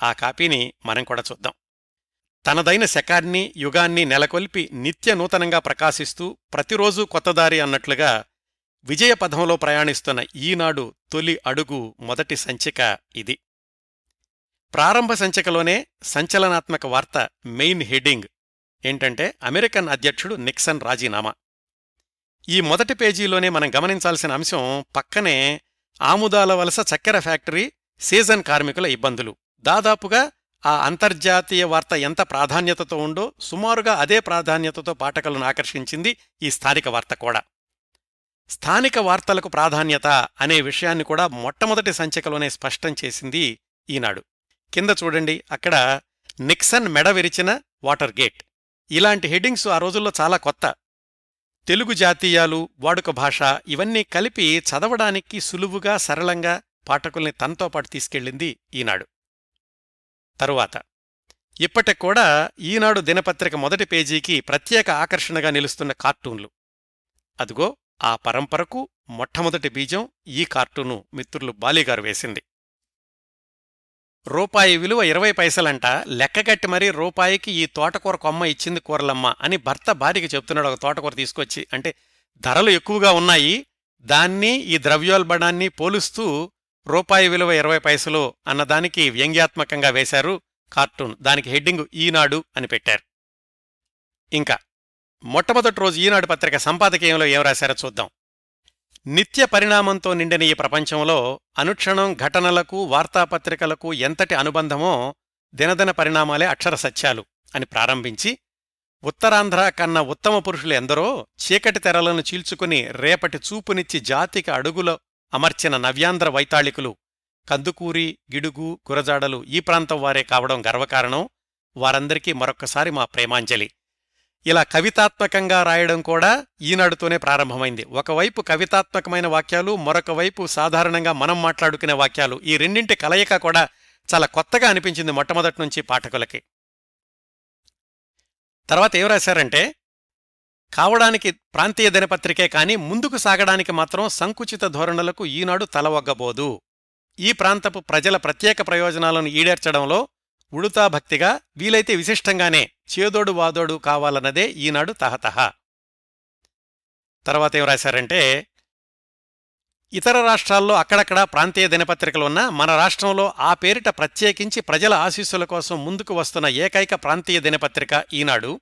ఆ కాపీని మనం కూడా చూద్దాం. తనదైన శకాన్ని యుగాన్ని నెలకొల్పి నిత్య నూతనంగా ప్రకాశిస్తూ ప్రతిరోజూ కొత్తదారి అన్నట్లుగా విజయపథంలో ప్రయాణిస్తున్న ఈనాడు తొలి అడుగు మొదటి సంచిక ఇది. ప్రారంభ సంచికలోనే సంచలనాత్మక వార్త, మెయిన్ హెడ్డింగ్ ఏంటంటే అమెరికన్ అధ్యక్షుడు నిక్సన్ రాజీనామా. ఈ మొదటి పేజీలోనే మనం గమనించాల్సిన అంశం పక్కనే ఆముదాల వలస చక్కెర ఫ్యాక్టరీ సీజన్ కార్మికుల ఇబ్బందులు. దాదాపుగా ఆ అంతర్జాతీయ వార్త ఎంత ప్రాధాన్యతతో ఉందో సుమారుగా అదే ప్రాధాన్యతతో పాఠకులను ఆకర్షించింది ఈ స్థానిక వార్త కూడా. స్థానిక వార్తలకు ప్రాధాన్యత అనే విషయాన్ని కూడా మొట్టమొదటి సంచికలోనే స్పష్టం చేసింది ఈనాడు. కింద చూడండి, అక్కడ నిక్సన్ మెడ విరిచిన వాటర్ గేట్. ఇలాంటి హెడ్డింగ్స్ ఆ రోజుల్లో చాలా కొత్త. తెలుగు జాతీయాలు, వాడుక భాష ఇవన్నీ కలిపి చదవడానికి సులువుగా సరళంగా పాఠకుల్ని తనతో పాటు తీసుకెళ్ళింది ఈనాడు. తరువాత ఇప్పటికూడా ఈనాడు దినపత్రిక మొదటి పేజీకి ప్రత్యేక ఆకర్షణగా నిలుస్తున్న కార్టూన్లు. అదుగో ఆ పరంపరకు మొట్టమొదటి బీజం ఈ కార్టూను మిత్రులు బాలీగారు వేసింది. రూపాయి విలువ 20 పైసలంట, లెక్కగట్టి మరీ రూపాయికి ఈ తోటకూర కొమ్మ ఇచ్చింది కూరలమ్మ అని భర్త భార్యకి చెప్తున్నాడు ఒక తోటకూర తీసుకొచ్చి. అంటే ధరలు ఎక్కువగా ఉన్నాయి, దాన్ని ఈ ద్రవ్యోల్బణాన్ని పోలుస్తూ రూపాయి విలువ 20 పైసలు అన్నదానికి వ్యంగ్యాత్మకంగా వేశారు కార్టూన్. దానికి హెడ్డింగు ఈనాడు అని పెట్టారు. ఇంకా మొట్టమొదటి రోజు ఈనాడు పత్రిక సంపాదకీయంలో ఏం రాశారో చూద్దాం. నిత్య పరిణామంతో నిండిన ఈ ప్రపంచంలో అనుక్షణం ఘటనలకు, వార్తాపత్రికలకు ఎంతటి అనుబంధమో దినదిన పరిణామాలే అక్షర సత్యాలు అని ప్రారంభించి, ఉత్తరాంధ్ర కన్న ఉత్తమ పురుషులు ఎందరో చీకటి తెరలను చీల్చుకుని రేపటి చూపునిచ్చి జాతికి అడుగులో అమర్చిన నవ్యాంధ్ర వైతాళికులు కందుకూరి, గిడుగు, గురజాడలు ఈ ప్రాంతం వారే కావడం గర్వకారణం. వారందరికీ మరొక్కసారి మా ప్రేమాంజలి. ఇలా కవితాత్మకంగా రాయడం కూడా ఈనాడుతోనే ప్రారంభమైంది. ఒకవైపు కవితాత్మకమైన వాక్యాలు, మరొక వైపు సాధారణంగా మనం మాట్లాడుకునే వాక్యాలు, ఈ రెండింటి కలయిక కూడా చాలా కొత్తగా అనిపించింది మొట్టమొదటి నుంచి పాఠకులకి. తర్వాత ఏం రాశారంటే, కావడానికి ప్రాంతీయ దినపత్రికే కాని ముందుకు సాగడానికి మాత్రం సంకుచిత ధోరణులకు ఈనాడు తలవగ్గబోదు. ఈ ప్రాంతపు ప్రజల ప్రత్యేక ప్రయోజనాలను ఈడేర్చడంలో ఉడుతాభక్తిగా, వీలైతే విశిష్టంగానే చేదోడు వాదోడు కావాలన్నదే ఈనాడు తహతహ. తర్వాత ఏం రాశారంటే, ఇతర రాష్ట్రాల్లో అక్కడక్కడ ప్రాంతీయ దినపత్రికలున్నా మన రాష్ట్రంలో ఆ పేరిట ప్రత్యేకించి ప్రజల ఆశీస్సుల కోసం ముందుకు వస్తున్న ఏకైక ప్రాంతీయ దినపత్రిక ఈనాడు.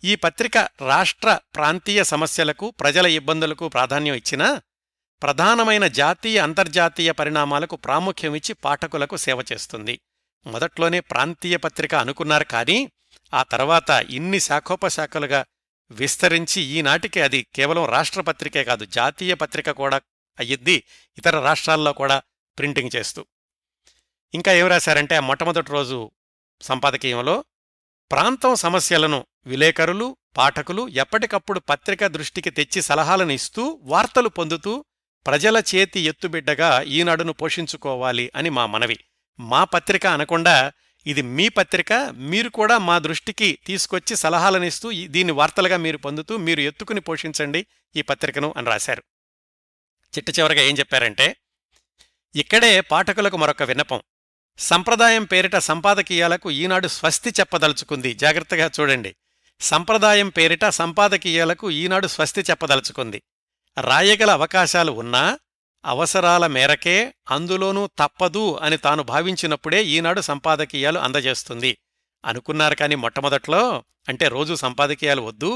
ఈ పత్రిక రాష్ట్ర ప్రాంతీయ సమస్యలకు, ప్రజల ఇబ్బందులకు ప్రాధాన్యం ఇచ్చినా ప్రధానమైన జాతీయ అంతర్జాతీయ పరిణామాలకు ప్రాముఖ్యమిచ్చి పాఠకులకు సేవ చేస్తుంది. మొదట్లోనే ప్రాంతీయ పత్రిక అనుకున్నారు, కానీ ఆ తర్వాత ఇన్ని శాఖోపశాఖలుగా విస్తరించి ఈనాటికి అది కేవలం రాష్ట్రపత్రికే కాదు, జాతీయ పత్రిక కూడా అయ్యిద్ది, ఇతర రాష్ట్రాల్లో కూడా ప్రింటింగ్ చేస్తూ. ఇంకా ఏం రాశారంటే, ఆ మొట్టమొదటి రోజు సంపాదకీయంలో ప్రాంతం సమస్యలను విలేకరులు, పాఠకులు ఎప్పటికప్పుడు పత్రిక దృష్టికి తెచ్చి సలహాలను ఇస్తూ వార్తలు పొందుతూ ప్రజల చేతి ఎత్తుబిడ్డగా ఈనాడును పోషించుకోవాలి అని మా మనవి. మా పత్రిక అనకుండా ఇది మీ పత్రిక, మీరు కూడా మా దృష్టికి తీసుకొచ్చి సలహాలనిస్తూ దీన్ని వార్తలుగా మీరు పొందుతూ మీరు ఎత్తుకుని పోషించండి ఈ పత్రికను అని రాశారు. చిట్ట చివరగా ఏం చెప్పారంటే, ఇక్కడే పాఠకులకు మరొక విన్నపం. సంప్రదాయం పేరిట సంపాదకీయాలకు ఈనాడు స్వస్తి చెప్పదలుచుకుంది. జాగ్రత్తగా చూడండి, సంప్రదాయం పేరిట సంపాదకీయాలకు ఈనాడు స్వస్తి చెప్పదలుచుకుంది. రాయగల అవకాశాలు ఉన్నా అవసరాల మేరకే, అందులోనూ తప్పదు అని తాను భావించినప్పుడే ఈనాడు సంపాదకీయాలు అందజేస్తుంది అనుకున్నారు. కానీ మొట్టమొదట్లో, అంటే రోజూ సంపాదకీయాలు వద్దు,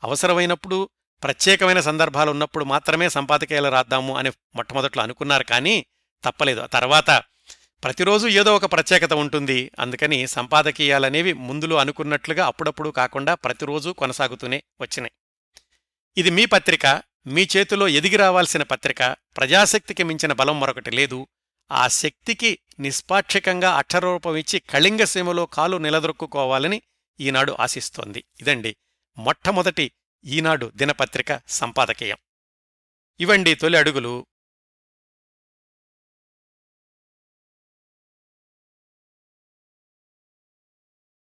అవసరమైనప్పుడు ప్రత్యేకమైన సందర్భాలున్నప్పుడు మాత్రమే సంపాదకీయాలు రాద్దాము అని మొట్టమొదట్లో అనుకున్నారు. కానీ తప్పలేదు. తర్వాత ప్రతిరోజు ఏదో ఒక ప్రత్యేకత ఉంటుంది, అందుకని సంపాదకీయాలనేవి ముందులో అనుకున్నట్లుగా అప్పుడప్పుడు కాకుండా ప్రతిరోజూ కొనసాగుతూనే వచ్చినాయి. ఇది మీ పత్రిక, మీ చేతిలో ఎదిగి రావాల్సిన పత్రిక. ప్రజాశక్తికి మించిన బలం మరొకటి లేదు. ఆ శక్తికి నిష్పాక్షికంగా అక్షరరూపమిచ్చి కళింగసీమలో కాలు నిలదొక్కుకోవాలని ఈనాడు ఆశిస్తోంది. ఇదండి మొట్టమొదటి ఈనాడు దినపత్రిక సంపాదకీయం. ఇవండి తొలి అడుగులు